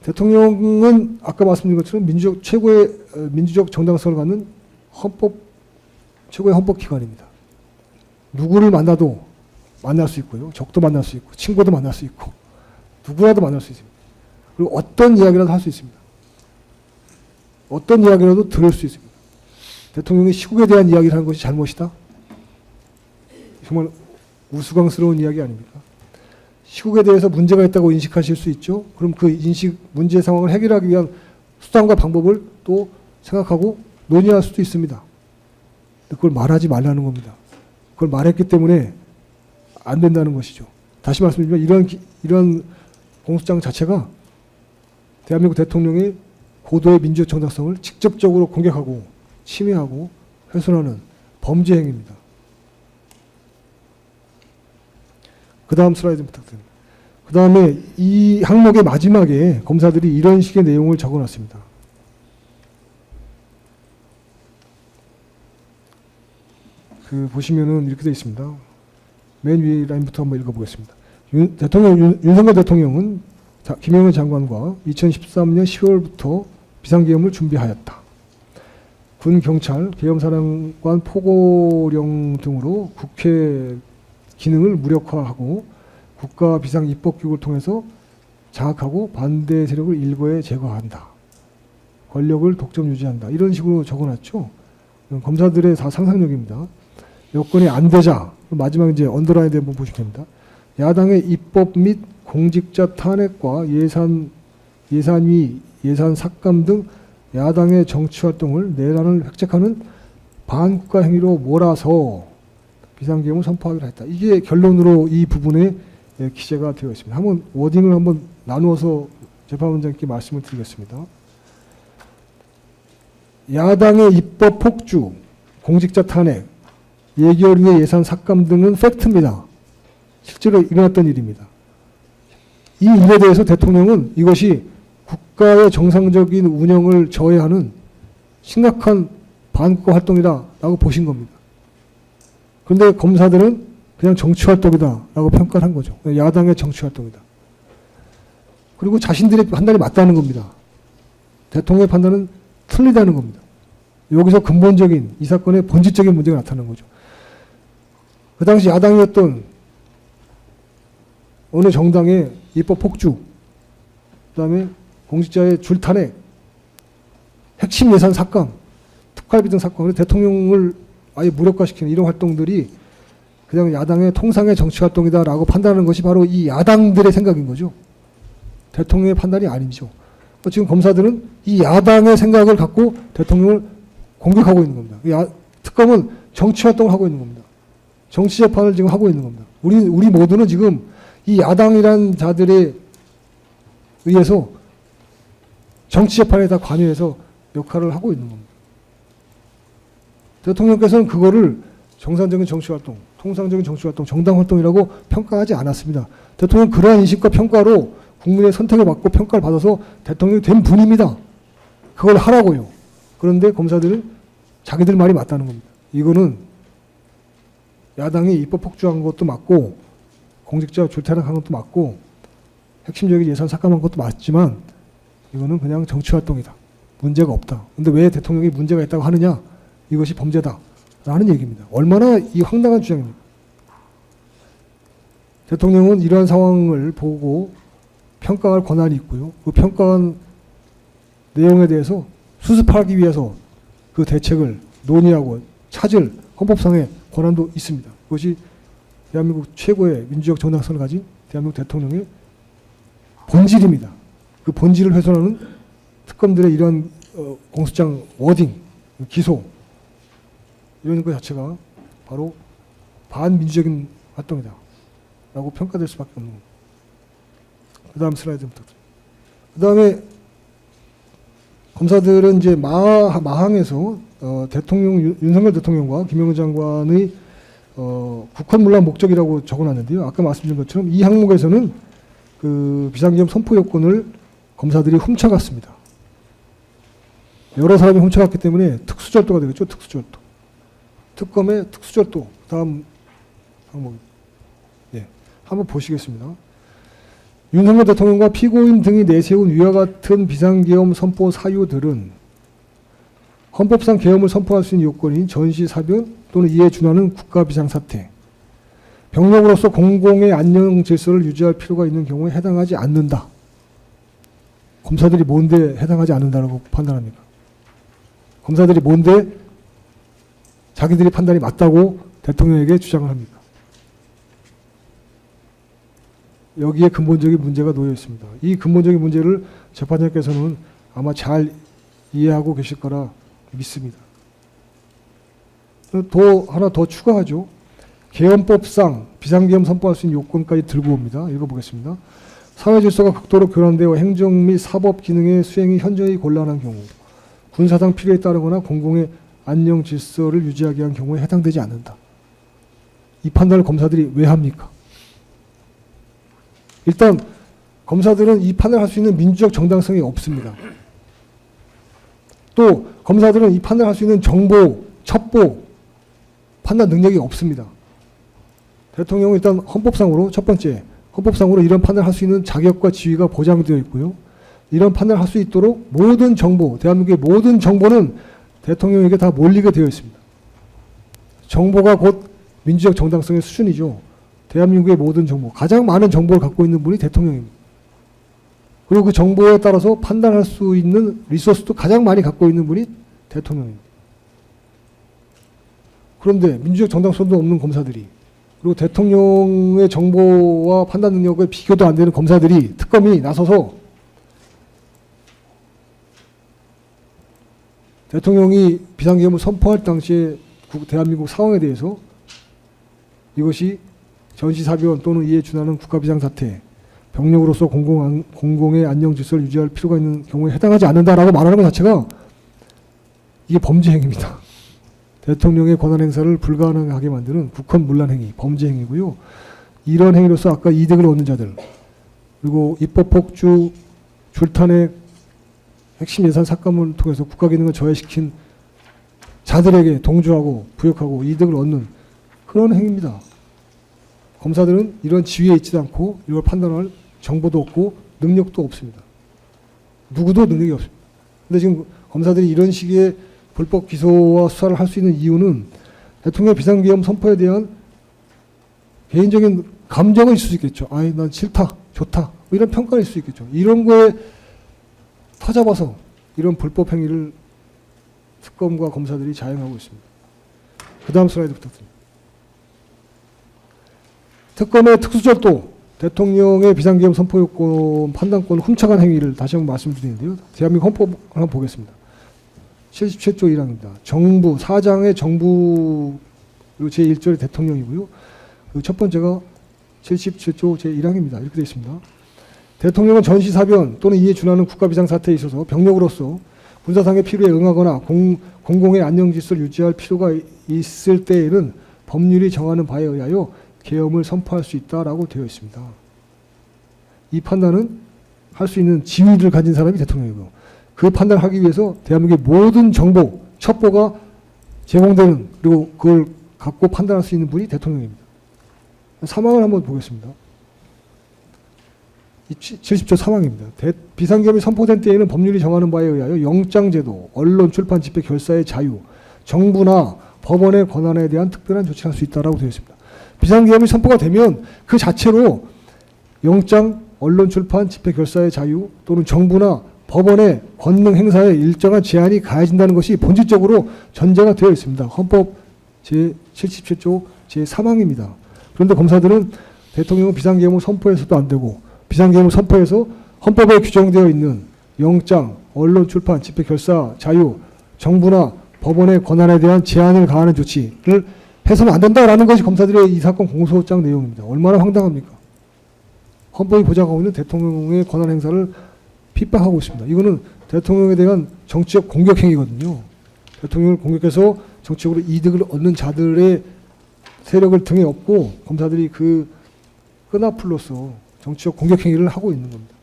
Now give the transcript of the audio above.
대통령은 아까 말씀드린 것처럼 최고의 민주적 정당성을 갖는 최고의 헌법기관입니다. 누구를 만나도 만날 수 있고요. 적도 만날 수 있고 친구도 만날 수 있고 누구라도 만날 수 있습니다. 그리고 어떤 이야기라도 할 수 있습니다. 어떤 이야기라도 들을 수 있습니다. 대통령이 시국에 대한 이야기를 하는 것이 잘못이다? 정말 우스꽝스러운 이야기 아닙니까? 시국에 대해서 문제가 있다고 인식하실 수 있죠. 그럼 그 문제 상황을 해결하기 위한 수단과 방법을 또 생각하고 논의할 수도 있습니다. 그걸 말하지 말라는 겁니다. 그걸 말했기 때문에 안 된다는 것이죠. 다시 말씀드리면 이런 공소장 자체가 대한민국 대통령의 고도의 민주적 정당성을 직접적으로 공격하고 침해하고 훼손하는 범죄 행위입니다. 그 다음 슬라이드 부탁드립니다. 그 다음에 이 항목의 마지막에 검사들이 이런 식의 내용을 적어놨습니다. 보시면은 이렇게 되어 있습니다. 맨 위에 라인부터 한번 읽어보겠습니다. 윤석열 대통령은 김영현 장관과 2013년 10월부터 비상계엄을 준비하였다. 군, 경찰, 계엄사령관 포고령 등으로 국회 기능을 무력화하고 국가 비상 입법기구를 통해서 장악하고 반대 세력을 일거에 제거한다. 권력을 독점 유지한다. 이런 식으로 적어놨죠. 검사들의 다 상상력입니다. 여건이 안 되자. 마지막 이제 언더라인에 한번 보시면 됩니다. 야당의 입법 및 공직자 탄핵과 예산위, 예산 삭감 등 야당의 정치활동을 내란을 획책하는 반국가 행위로 몰아서 비상계엄을 선포하기로 했다. 이게 결론으로 이 부분에 기재가 되어 있습니다. 한번 워딩을 한번 나누어서 재판원장님께 말씀을 드리겠습니다. 야당의 입법 폭주, 공직자 탄핵, 예결위의 예산 삭감 등은 팩트입니다. 실제로 일어났던 일입니다. 이 일에 대해서 대통령은 이것이 국가의 정상적인 운영을 저해하는 심각한 반국가 활동이다라고 보신 겁니다. 그런데 검사들은 그냥 정치활동이다라고 평가를 한 거죠. 야당의 정치활동이다. 그리고 자신들의 판단이 맞다는 겁니다. 대통령의 판단은 틀리다는 겁니다. 여기서 근본적인 이 사건의 본질적인 문제가 나타나는 거죠. 그 당시 야당이었던 어느 정당의 입법 폭주, 그 다음에 공직자의 줄탄핵, 핵심 예산 삭감, 특활비 등 삭감, 대통령을 아예 무력화시키는 이런 활동들이 그냥 야당의 통상의 정치활동이다라고 판단하는 것이 바로 이 야당들의 생각인 거죠. 대통령의 판단이 아니죠. 지금 검사들은 이 야당의 생각을 갖고 대통령을 공격하고 있는 겁니다. 특검은 정치활동을 하고 있는 겁니다. 정치재판을 지금 하고 있는 겁니다. 우리 모두는 지금 이 야당이란 자들에 의해서 정치재판에 다 관여해서 역할을 하고 있는 겁니다. 대통령께서는 그거를 정상적인 정치활동, 통상적인 정치활동, 정당활동이라고 평가하지 않았습니다. 대통령은 그러한 인식과 평가로 국민의 선택을 받고 평가를 받아서 대통령이 된 분입니다. 그걸 하라고요. 그런데 검사들은 자기들 말이 맞다는 겁니다. 이거는 야당이 입법 폭주한 것도 맞고 공직자 줄타락한 것도 맞고 핵심적인 예산 삭감한 것도 맞지만 이거는 그냥 정치활동이다. 문제가 없다. 근데 왜 대통령이 문제가 있다고 하느냐? 이것이 범죄다. 라는 얘기입니다. 얼마나 이 황당한 주장입니까? 대통령은 이러한 상황을 보고 평가할 권한이 있고요. 그 평가한 내용에 대해서 수습하기 위해서 그 대책을 논의하고 찾을 헌법상의 권한도 있습니다. 그것이 대한민국 최고의 민주적 정당성을 가진 대한민국 대통령의 본질입니다. 그 본질을 훼손하는 특검들의 이런 공소장 워딩, 기소 이런 것 자체가 바로 반민주적인 활동이다 라고 평가될 수밖에 없는 겁니다. 그 다음 슬라이드 부탁드립니다. 그 다음에 검사들은 이제 마항에서 윤석열 대통령과 김영현 장관의 국헌문란 목적이라고 적어놨는데요. 아까 말씀드린 것처럼 이 항목에서는 그 비상계엄 선포 요건을 검사들이 훔쳐갔습니다. 여러 사람이 훔쳐갔기 때문에 특수절도가 되겠죠. 특수절도. 특검의 특수절도. 다음 항목. 예, 한번 보시겠습니다. 윤석열 대통령과 피고인 등이 내세운 위와 같은 비상계엄 선포 사유들은 헌법상 계엄을 선포할 수 있는 요건인 전시사변 또는 이에 준하는 국가비상사태, 병력으로서 공공의 안녕 질서를 유지할 필요가 있는 경우에 해당하지 않는다. 검사들이 뭔데 해당하지 않는다라고 판단합니까? 검사들이 뭔데 자기들이 판단이 맞다고 대통령에게 주장을 합니까? 여기에 근본적인 문제가 놓여 있습니다. 이 근본적인 문제를 재판장께서는 아마 잘 이해하고 계실 거라 믿습니다. 하나 더 추가하죠. 계엄법상 비상계엄 선포할 수 있는 요건까지 들고 옵니다. 읽어보겠습니다. 사회 질서가 극도로 교란되어 행정 및 사법 기능의 수행이 현저히 곤란한 경우, 군사상 필요에 따르거나 공공의 안녕 질서를 유지하기 위한 경우에 해당되지 않는다. 이 판단을 검사들이 왜 합니까? 일단 검사들은 이 판단을 할 수 있는 민주적 정당성이 없습니다. 또 검사들은 이 판단을 할 수 있는 정보, 첩보, 판단 능력이 없습니다. 대통령은 일단 헌법상으로 첫 번째, 헌법상으로 이런 판단을 할 수 있는 자격과 지위가 보장되어 있고요. 이런 판단을 할 수 있도록 모든 정보, 대한민국의 모든 정보는 대통령에게 다 몰리게 되어 있습니다. 정보가 곧 민주적 정당성의 수준이죠. 대한민국의 모든 정보, 가장 많은 정보를 갖고 있는 분이 대통령입니다. 그리고 그 정보에 따라서 판단할 수 있는 리소스도 가장 많이 갖고 있는 분이 대통령입니다. 그런데 민주적 정당성도 없는 검사들이, 그리고 대통령의 정보와 판단 능력에 비교도 안 되는 검사들이, 특검이 나서서 대통령이 비상계엄을 선포할 당시에 대한민국 상황에 대해서 이것이 전시사변 또는 이에 준하는 국가비상사태, 병력으로서 공공의 안녕 질서를 유지할 필요가 있는 경우에 해당하지 않는다라고 말하는 것 자체가 이게 범죄 행위입니다. 대통령의 권한 행사를 불가능하게 만드는 국헌문란 행위, 범죄 행위고요. 이런 행위로서 아까 이득을 얻는 자들, 그리고 입법 폭주, 줄탄핵, 핵심 예산 삭감을 통해서 국가 기능을 저해시킨 자들에게 동조하고 부역하고 이득을 얻는 그런 행위입니다. 검사들은 이런 지위에 있지도 않고 이걸 판단할 정보도 없고 능력도 없습니다. 누구도 능력이 없습니다. 근데 지금 검사들이 이런 식의 불법 기소와 수사를 할 수 있는 이유는 대통령 비상계엄 선포에 대한 개인적인 감정은 있을 수 있겠죠. 아이, 난 싫다, 좋다, 뭐 이런 평가일 수 있겠죠. 이런 거에 터잡아서 이런 불법 행위를 특검과 검사들이 자행하고 있습니다. 그 다음 슬라이드 부탁드립니다. 특검의 특수절도, 대통령의 비상계엄 선포 요건, 판단권 훔쳐간 행위를 다시 한번 말씀드리는데요. 대한민국 헌법 한번 보겠습니다. 77조 1항입니다. 정부, 사장의 정부, 그리고 제1절이 대통령이고요. 그리고 첫 번째가 77조 제1항입니다. 이렇게 되어 있습니다. 대통령은 전시사변 또는 이에 준하는 국가비상사태에 있어서 병력으로서 군사상의 필요에 응하거나 공공의 안녕질서를 유지할 필요가 있을 때에는 법률이 정하는 바에 의하여 계엄을 선포할 수 있다라고 되어 있습니다. 이 판단은 할 수 있는 지위를 가진 사람이 대통령이고요. 그 판단을 하기 위해서 대한민국의 모든 정보, 첩보가 제공되는, 그리고 그걸 갖고 판단할 수 있는 분이 대통령입니다. 사망을 한번 보겠습니다. 70조 3항입니다. 비상계엄이 선포된 때에는 법률이 정하는 바에 의하여 영장제도, 언론, 출판, 집회, 결사의 자유, 정부나 법원의 권한에 대한 특별한 조치를 할 수 있다라고 되어 있습니다. 비상계엄이 선포가 되면 그 자체로 영장, 언론, 출판, 집회, 결사의 자유 또는 정부나 법원의 권능 행사에 일정한 제한이 가해진다는 것이 본질적으로 전제가 되어 있습니다. 헌법 제77조 제3항입니다. 그런데 검사들은 대통령은 비상계엄을 선포해서도 안 되고, 비상계엄을 선포해서 헌법에 규정되어 있는 영장, 언론, 출판, 집회, 결사, 자유, 정부나 법원의 권한에 대한 제한을 가하는 조치를 해서는 안 된다라는 것이 검사들의 이 사건 공소장 내용입니다. 얼마나 황당합니까? 헌법이 보장하고 있는 대통령의 권한 행사를 핍박하고 있습니다. 이거는 대통령에 대한 정치적 공격 행위거든요. 대통령을 공격해서 정치적으로 이득을 얻는 자들의 세력을 등에 업고 검사들이 그 끈앞으로서 정치적 공격 행위를 하고 있는 겁니다.